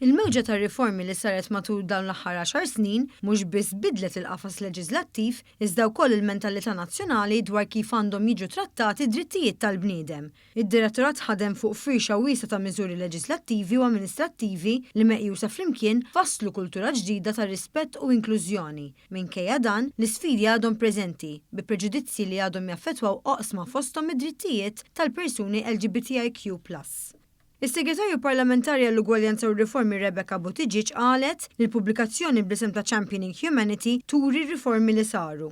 Il-mewġa tar-riformi li saret matul dawn l-aħħar 10 snin mhux biss bidlet il-qafas leġislattiv iżda wkoll il-mentalità nazzjonali dwar kif għandhom jiġu trattati drittijiet tal-bniedem. Id-Direttorat ħadem fuq firxa wiesa ta' miżuri leġislattivi u amministrattivi li meqjusa flimkien fasslu kultura ġdida ta' rispett u inklużjoni. Minkejja dan, l-isfidi għadhom preżenti bi preġudizzji li għadhom jaffettwaw oqsma fosthom id-drittijiet tal-persuni LGBTIQ+. Is-Segretarju Parlamentari għall-Ugwaljanza u r-Riformi Rebecca Buttigieg qalet li l-pubblikazzjoni bl-isem ta' Championing Humanity turi r-riformi li saru.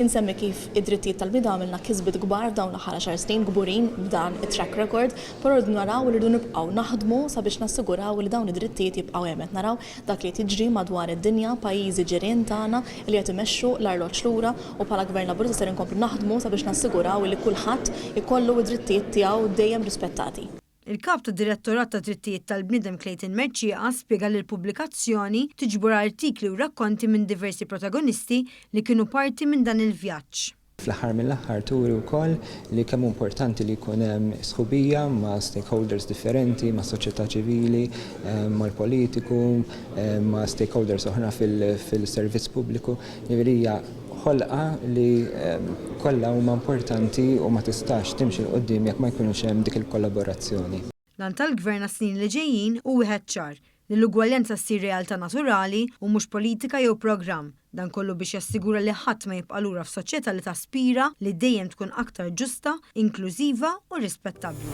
Insemmi kif id-drittijiet tal-bniedem għamilna kisbiet kbar dawn l-aħħar 10 snin kburin b'dan it-track record, però rridu naraw li rridu nibqgħu naħdmu sabiex nassiguraw li dawn id-drittijiet jibqgħu hemm. Naraw dak li tiġri madwar id-dinja, pajjiżi ġirien tagħna li qed imexxu l-arloġġ lura u bħala Gvern Abruzzo ser inkomplu naħdmu sabiex nassiguraw li kulħadd ikollu id-drittijiet tiegħu dejjem rispettati. Il-kap ta' Direttorat ta' Drittijiet tal-Bniedem Clayton Merċieqa spjega li l-pubblikazzjoni tiġbor artikli u rakkonti minn diversi protagonisti li kienu parti minn dan il-vjaġġ. Fl-aħħar mill-aħħar turi wkoll li kemm importanti li jkun hemm sħubija ma' stakeholders differenti, ma' soċjetà ċivili, mal-politiku, ma' stakeholders oħra fil-servizz pubbliku. Hija ħolqa li kollha huma importanti u ma tistax timxi l-qoddim jekk ma jkunux hemm dik il-kollaborazzjoni. Lan tal-Gvern snin li ġejjin u wieħed ċar li l-ugwaljanza ssir realtà naturali u mhux politika jew programm. Dan kollu biex jassigura li ħadd ma jibqa' lura f'soċjetà li taspira li dejjem tkun aktar ġusta, inklużiva u rispettabbli.